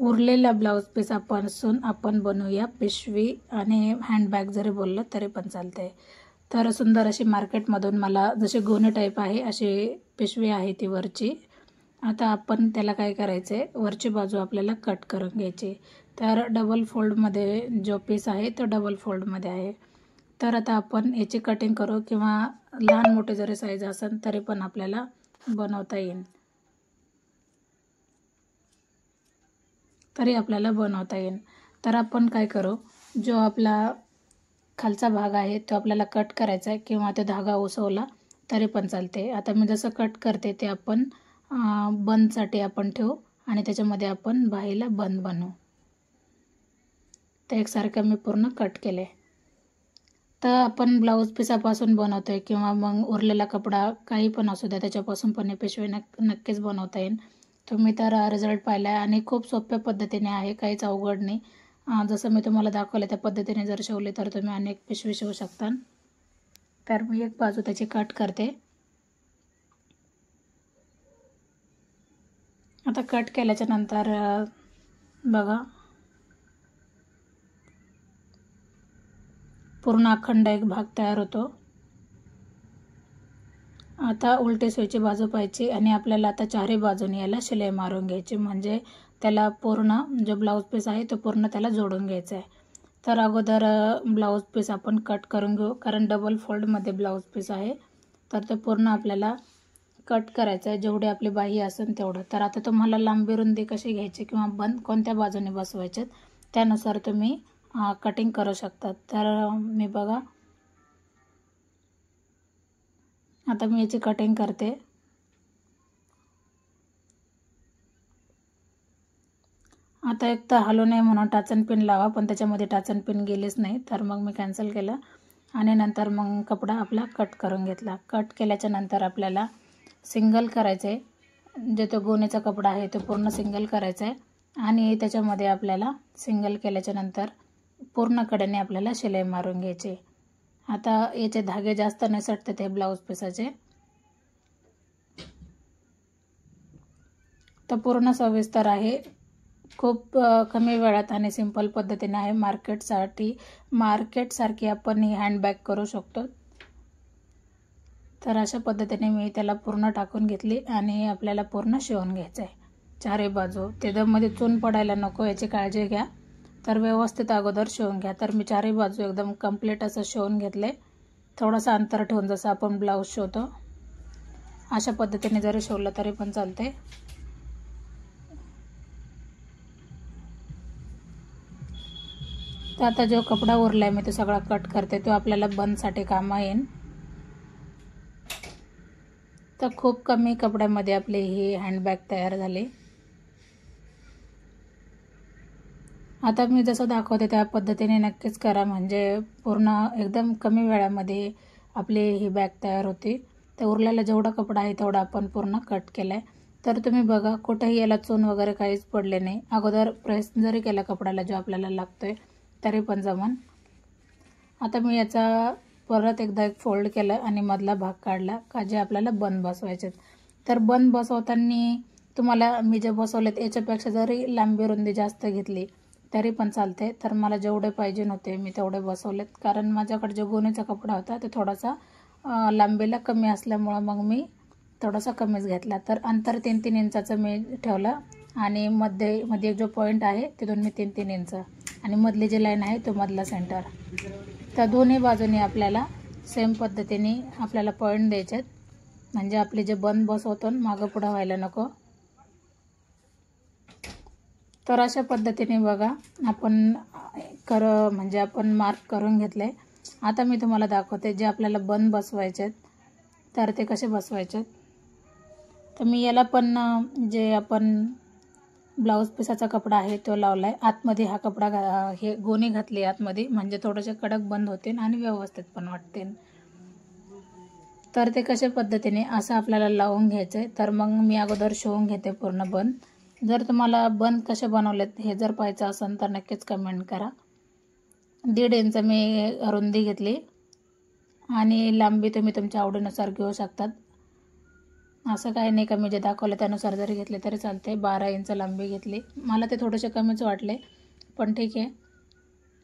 उरलेला ब्लाऊज पीसापासून आपण बनवूया पिशवी आणि हँडबॅग जरी बोललं तरी पण चालते. तर सुंदर अशी मार्केटमधून मला जशी गोणी टाईप आहे अशी पिशवी आहे ती वरची. आता आपण त्याला काय करायचं आहे, वरची बाजू आपल्याला कट करून घ्यायची. तर डबल फोल्डमध्ये जो पीस आहे तो डबल फोल्डमध्ये आहे. तर आता आपण याची कटिंग करू किंवा लहान मोठे जरी साईज असेल तरी पण आपल्याला बनवता येईल. तर आपण काय करू, जो आपला खालचा भाग आहे तो आपल्याला कट करायचा आहे किंवा तो धागा उसवला तरी पण चालते. आता मी जसं कट करते ते आपण बंदसाठी आपण ठेवू आणि त्याच्यामध्ये आपण बाहीला बंद बनवू. तर एकसारखं मी पूर्ण कट केले. तर आपण ब्लाऊज पिसापासून बनवतोय किंवा मग उरलेला कपडा काही पण असू द्या त्याच्यापासून पण हे पिशवी नक्कीच बनवता येईल. तुम्ही तर रिझल्ट पाहिला आहे आणि खूप सोप्या पद्धतीने आहे, काहीच अवघड नाही. जसं मी तुम्हाला दाखवलं त्या पद्धतीने जर शिवले तर तुम्ही अनेक पिशवी शिवू शकता. तर मी एक बाजू त्याची कट करते. आता कट केल्याच्या नंतर बघा पूर्ण अखंड एक भाग तयार होतो. आता उलटी सुईची बाजू पाहायची आणि आपल्याला आता चारही बाजूने याला शिलाई मारून घ्यायची, म्हणजे त्याला पूर्ण जो ब्लाऊज पीस आहे तो पूर्ण त्याला जोडून घ्यायचा आहे. तर अगोदर ब्लाऊज पीस आपण कट करून घेऊ, कारण डबल फोल्डमध्ये ब्लाऊज पीस आहे. तर ते पूर्ण आपल्याला कट करायचं आहे, जेवढी आपली बाही असेल तेवढं. तर आता तुम्हाला लांबी रुंदी कशी घ्यायची किंवा बंद कोणत्या बाजूने बसवायचे त्यानुसार तुम्ही कटिंग करू शकता. तर मी बघा आता मी याची कटिंग करते. आता एक तर हलू नये म्हणून टाचन पिन लावा, पण त्याच्यामध्ये टाचन पिन गेलीच नाही, तर मग मी कॅन्सल केलं आणि नंतर मग कपडा आपला कट करून घेतला. कट केल्याच्या नंतर आपल्याला सिंगल करायचं आहे, जे तो गोणीचा कपडा आहे तो पूर्ण सिंगल करायचा आहे आणि त्याच्यामध्ये आपल्याला सिंगल केल्याच्या नंतर पूर्ण कडेने आपल्याला शिलाई मारून घ्यायची. आता याचे धागे जास्त नसटते ते ब्लाऊज पीसाचे. तर पूर्ण सविस्तर आहे, खूप कमी वेळात आणि सिंपल पद्धतीने आहे. मार्केटसारखी आपण ही हँडबॅग करू शकतो. तर अशा पद्धतीने मी त्याला पूर्ण टाकून घेतली आणि आपल्याला पूर्ण शिवून घ्यायचं आहे चारही बाजू. त्याच्यामध्ये चून पडायला नको याची काळजी घ्या. तर व्यवस्थित अगोदर शिवून घ्या. तर मी चारही बाजू एकदम कंप्लीट असं शिवून घेतले, थोडासा अंतर ठेवून, जसं आपण ब्लाऊज शिवतो अशा पद्धतीने जरी शिवलं तरी पण चालते. तर आता जो कपडा उरलाय मी तो सगळा कट करते, तो आपल्याला बंदसाठी कामा येईल. तर खूप कमी कपड्यामध्ये आपली ही हँडबॅग तयार झाली. आता मी जसं दाखवते त्या पद्धतीने नक्कीच करा, म्हणजे पूर्ण एकदम कमी वेळामध्ये आपली ही बॅग तयार होती. तर उरलेला जेवढा कपडा आहे तेवढा आपण पूर्ण कट केला आहे. तर तुम्ही बघा कुठेही याला चून वगैरे काहीच पडले नाही. अगोदर प्रेस जरी केला कपड्याला जो आपल्याला लागतोय तरी पण जमन. आता मी याचा परत एकदा एक फोल्ड केलं आणि मधला भाग काढला का जे आपल्याला बंद बसवायचे. तर बंद बसवताना तुम्हाला मी जे बसवलेत याच्यापेक्षा जरी लांबी रुंदी जास्त घेतली तरी पण चालते. तर मला जेवढे पाहिजे नव्हते मी तेवढे बसवलेत, कारण माझ्याकडे जो गोणीचा कपडा होता ते थोडासा लांबीला कमी असल्यामुळं मग मी थोडासा कमीच घेतला. तर अंतर 3-3 इंचाचं मी ठेवलं आणि मध्ये जो पॉईंट आहे तिथून मी 3-3 इंच आणि मधली जी लाईन आहे तो मधला सेंटर. तर दोन्ही बाजूनी आपल्याला सेम पद्धतीने आपल्याला पॉईंट द्यायचे, म्हणजे आपले जे बंद बसवतो मागं पुढं व्हायला नको. तर अशा पद्धतीने बघा आपण म्हणजे आपण मार्क करून घेतले. आता मी तुम्हाला दाखवते जे आपल्याला बंद बसवायचे तर ते कसे बसवायचे. तर मी याला पण जे आपण ब्लाऊज पिसाचा कपडा आहे तो लावला आहे. आतमध्ये हा कपडा हे गोणी घातली आतमध्ये, म्हणजे थोडेसे कडक बंद होते आणि व्यवस्थित पण वाटते. तर ते कशा पद्धतीने असं आपल्याला लावून घ्यायचं आहे. तर मग मी अगोदर शिवून घेते पूर्ण बंद. जर तुम्हाला बंद कसे बनवलेत हे जर पाहायचं असेल तर नक्कीच कमेंट करा. 1.5 इंच मी रुंदी घेतली आणि लांबी तुम्ही तुमच्या आवडीनुसार घेऊ शकतात. असं काही नाही का मी जे दाखवलं त्यानुसार जरी घेतले तरी चालते. 12 इंच लांबी घेतली. मला ते थोडेसे कमीच वाटले, पण ठीक आहे.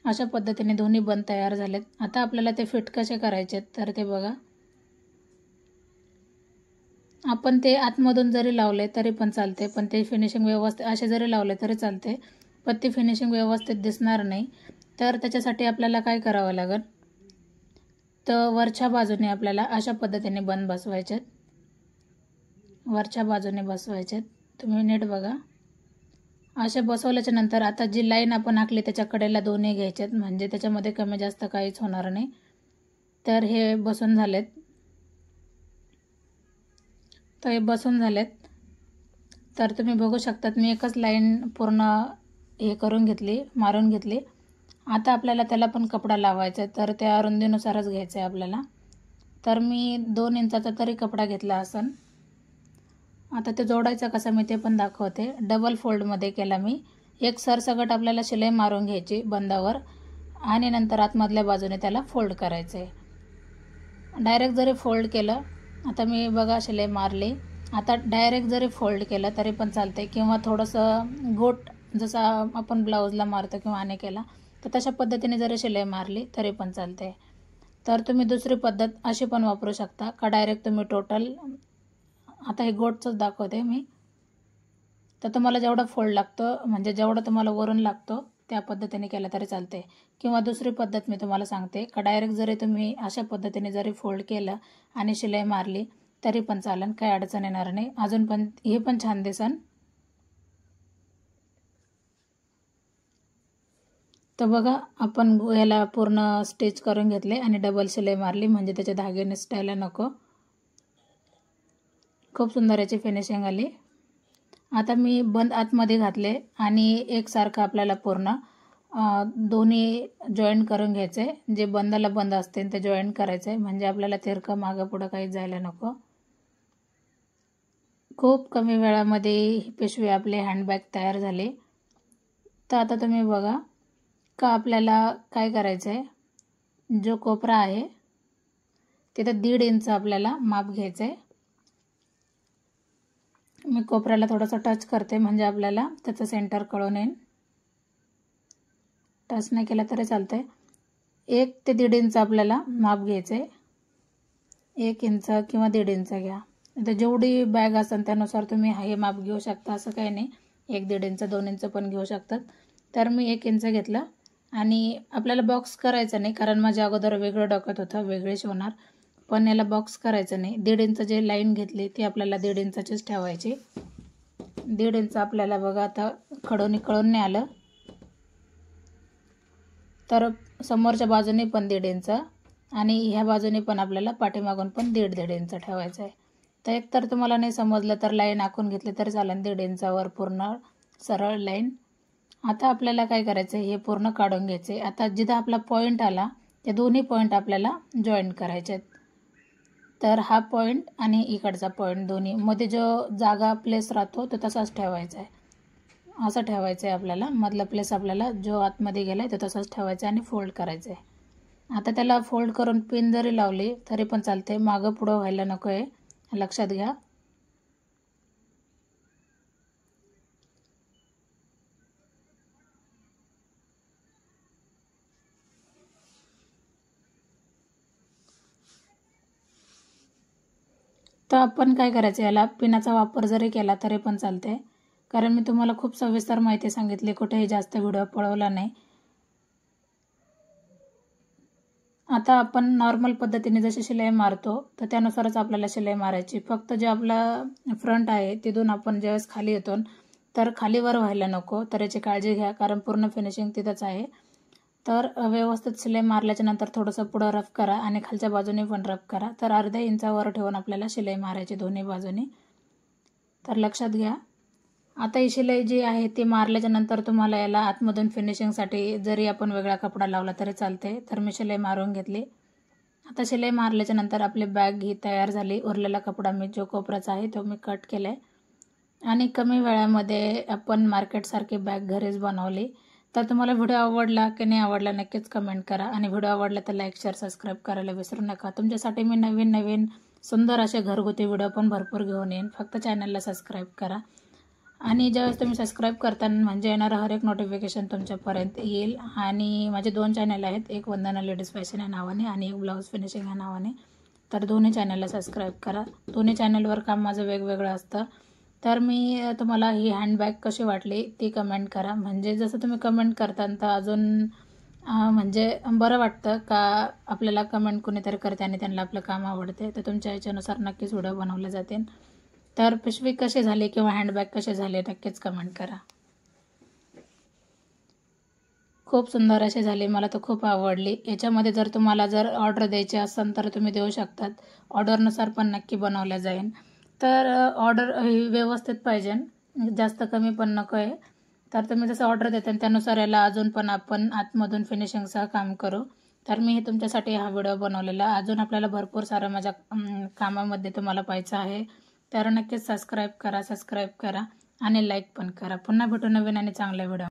अशा पद्धतीने दोन्ही बंद तयार झालेत. आता आपल्याला ते फिट कसे करायचे तर ते बघा. आपण ते आतमधून जरी लावले तरी पण चालते, पण ते फिनिशिंग व्यवस्थित असे जरी लावले तरी चालते, पण ती फिनिशिंग व्यवस्थित दिसणार नाही. तर त्याच्यासाठी आपल्याला काय करावं लागेल, तर वरच्या बाजूने आपल्याला अशा पद्धतीने बंद बसवायचे. वरच्या बाजूने बसवायचे. तुम्ही नीट बघा. असे बसवल्याच्या नंतर आता जी लाईन आपण आखली त्याच्या कडेला दोन्ही घ्यायच्यात, म्हणजे त्याच्यामध्ये कमी जास्त काहीच होणार नाही. तर हे बसून झालेत. तर हे बसून झालेत. तर तुम्ही बघू शकतात मी एकच लाईन पूर्ण हे करून घेतली, मारून घेतली. आता आपल्याला त्याला पण कपडा लावायचा आहे, तर त्या रुंदीनुसारच घ्यायचं आहे आपल्याला. तर मी 2 इंचाचा तरी कपडा घेतला असन. आता ते जोडायचं कसं मी ते पण दाखवते. डबल फोल्डमध्ये केला मी. एक सरसकट आपल्याला शिलाई मारून घ्यायची बंदावर आणि नंतर आतमधल्या बाजूने त्याला फोल्ड करायचं आहे. डायरेक्ट जरी फोल्ड केलं, आता मी बघा शिलाई मारली. आता डायरेक्ट जरी फोल्ड केलं तरी पण चालते, किंवा थोडंसं गोट जसं आपण ब्लाऊजला मारतो किंवा आने केला तर तशा पद्धतीने जरी शिलाई मारली तरी पण चालते. तर तुम्ही दुसरी पद्धत अशी पण वापरू शकता का डायरेक्ट तुम्ही टोटल, आता हे गोटचंच दाखवते मी. तर तुम्हाला जेवढा फोल्ड लागतो, म्हणजे जेवढा तुम्हाला वरून लागतो त्या पद्धतीने केलं तरी चालते. किंवा दुसरी पद्धत मी तुम्हाला सांगते का डायरेक्ट जरी तुम्ही अशा पद्धतीने जरी फोल्ड केलं आणि शिलाई मारली तरी पण चालेल, काही अडचण येणार नाही. अजून पण हे पण छान दिसन. तर बघा आपण याला पूर्ण स्टिच करून घेतले आणि डबल शिलाई मारली, म्हणजे त्याचे धागे निसटायला नको. खूप सुंदर याची फिनिशिंग आली. आता मी बंद आतमध्ये घातले आणि एकसारखं आपल्याला पूर्ण दोन्ही जॉईंट करून घ्यायचे. जे बंदाला बंद असते ते जॉईंट करायचे, म्हणजे आपल्याला तिरकं मागं पुढं काही जायला नको. खूप कमी वेळामध्ये ही पिशवी आपली हँडबॅग तयार झाली. तर आता तुम्ही बघा का आपल्याला काय करायचं आहे, जो कोपरा आहे तिथं 1.5 इंच आपल्याला माप घ्यायचं आहे. मी कोपऱ्याला थोडंसं टच करते, म्हणजे आपल्याला त्याचं सेंटर कळून येईल. टच नाही केला तरी चालतंय. 1 ते 1.5 इंच आपल्याला माप घ्यायचं आहे. 1 इंच किंवा 1.5 इंच घ्या. आता जेवढी बॅग असेल त्यानुसार तुम्ही हे माप घेऊ शकता, असं काही नाही. 1-1.5 इंच 2 इंच पण घेऊ शकतात. तर मी 1 इंच घेतलं. आणि आपल्याला बॉक्स करायचं नाही, कारण माझ्या अगोदर वेगळं डोक्यात होतं, वेगळे शिवणार. पण याला बॉक्स करायचं नाही. 1.5 इंच जे लाईन घेतली ती आपल्याला 1.5 इंचाचीच ठेवायची. 1.5 इंच आपल्याला बघा आता कळून नाही आलं, तर समोरच्या बाजूने पण 1.5 इंच आणि ह्या बाजूने पण आपल्याला पाठीमागून पण 1.5 इंच ठेवायचं आहे. तर एकतर तुम्हाला नाही समजलं तर लाईन आखून घेतली तरी चालेल, 1.5 इंचावर पूर्ण सरळ लाईन. आता आपल्याला काय करायचं, हे पूर्ण काढून घ्यायचे. आता जिथं आपला पॉईंट आला ते दोन्ही पॉईंट आपल्याला जॉईंट करायचे आहेत. तर हा पॉईंट आणि इकडचा पॉईंट दोन्ही मध्ये जो जागा प्लेस राहतो तो तसाच ठेवायचा आहे. असं ठेवायचं आहे आपल्याला. मधला प्लेस आपल्याला जो आतमध्ये गेला आहे तो तसाच ठेवायचा आणि फोल्ड करायचं आहे. आता त्याला फोल्ड करून पिन जरी लावली तरी पण चालते, मागं पुढं व्हायला नको आहे, लक्षात घ्या. तर आपण काय करायचं, याला पिनाचा वापर जरी केला तरी पण चालते, कारण मी तुम्हाला खूप सविस्तर माहिती सांगितली, कुठेही जास्त व्हिडिओ पळवला नाही. आता आपण नॉर्मल पद्धतीने जशी शिलाई मारतो तर त्यानुसारच आपल्याला शिलाई मारायची. फक्त जे आपला फ्रंट आहे तिथून आपण ज्यावेळेस खाली येतो तर खालीवर व्हायला नको, तर याची काळजी घ्या, कारण पूर्ण फिनिशिंग तिथंच आहे. तर व्यवस्थित शिलाई मारल्याच्या नंतर थोडंसं पुढं रफ करा आणि खालच्या बाजूने पण रफ करा. तर अर्ध्या इंचावर ठेवून आपल्याला शिलाई मारायची दोन्ही बाजूने. तर लक्षात घ्या. आता ही शिलाई जी आहे ती मारल्याच्या नंतर तुम्हाला याला आतमधून फिनिशिंगसाठी जरी आपण वेगळा कपडा लावला तरी चालते. तर मी शिलाई मारून घेतली. आता शिलाई मारल्याच्या नंतर आपली बॅग ही तयार झाली. उरलेला कपडा मी जो कोपऱ्याचा आहे तो मी कट केला आहे आणि कमी वेळामध्ये आपण मार्केटसारखी बॅग घरीच बनवली. तर तुम्हाला व्हिडिओ आवडला की नाही आवडला नक्कीच कमेंट करा आणि व्हिडिओ आवडला तर लाईक शेअर सबस्क्राईब करायला विसरू नका. तुमच्यासाठी मी नवीन सुंदर असे घरगुती व्हिडिओ पण भरपूर घेऊन येईन. फक्त चॅनलला सबस्क्राईब करा आणि ज्यावेळेस तुम्ही सबस्क्राईब करता म्हणजे येणारं हर एक नोटिफिकेशन तुमच्यापर्यंत येईल. आणि माझे 2 चॅनल आहेत, एक वंदना लेडीज फॅशन या नावाने आणि एक ब्लाऊज फिनिशिंग या नावाने. तर दोन्ही चॅनलला सबस्क्राईब करा. दोन्ही चॅनलवर काम माझं वेगवेगळं असतं. तर मी तुम्हाला ही हँडबॅग कशी वाटली ती कमेंट करा. म्हणजे जसं तुम्ही कमेंट करता तर अजून म्हणजे बरं वाटतं का आपल्याला कमेंट कोणीतरी करते आणि त्यांना आपलं काम आवडते. तर तुमच्या याच्यानुसार नक्कीच व्हिडिओ बनवले जातील. तर पिशवी कशी झाली किंवा हँडबॅग कसे झाले नक्कीच कमेंट करा. खूप सुंदर असे झाले, मला तर खूप आवडली. याच्यामध्ये जर तुम्हाला जर ऑर्डर द्यायची असेल तर तुम्ही देऊ शकतात. ऑर्डरनुसार पण नक्की बनवल्या जाईल. तर ऑर्डर व्यवस्थित पाहिजे, जास्त कमी पण नको आहे. तर तुम्ही जसं ऑर्डर देता त्यानुसार याला अजून पण आपण आतमधून फिनिशिंगसह काम करू. तर मी तुमच्यासाठी हा व्हिडिओ बनवलेला. अजून आपल्याला भरपूर सारं माझ्या कामामध्ये तुम्हाला पाहायचं आहे. तर नक्कीच सबस्क्राईब करा आणि लाईक पण करा. पुन्हा भेटू नवीन आणि चांगल्या व्हिडिओ.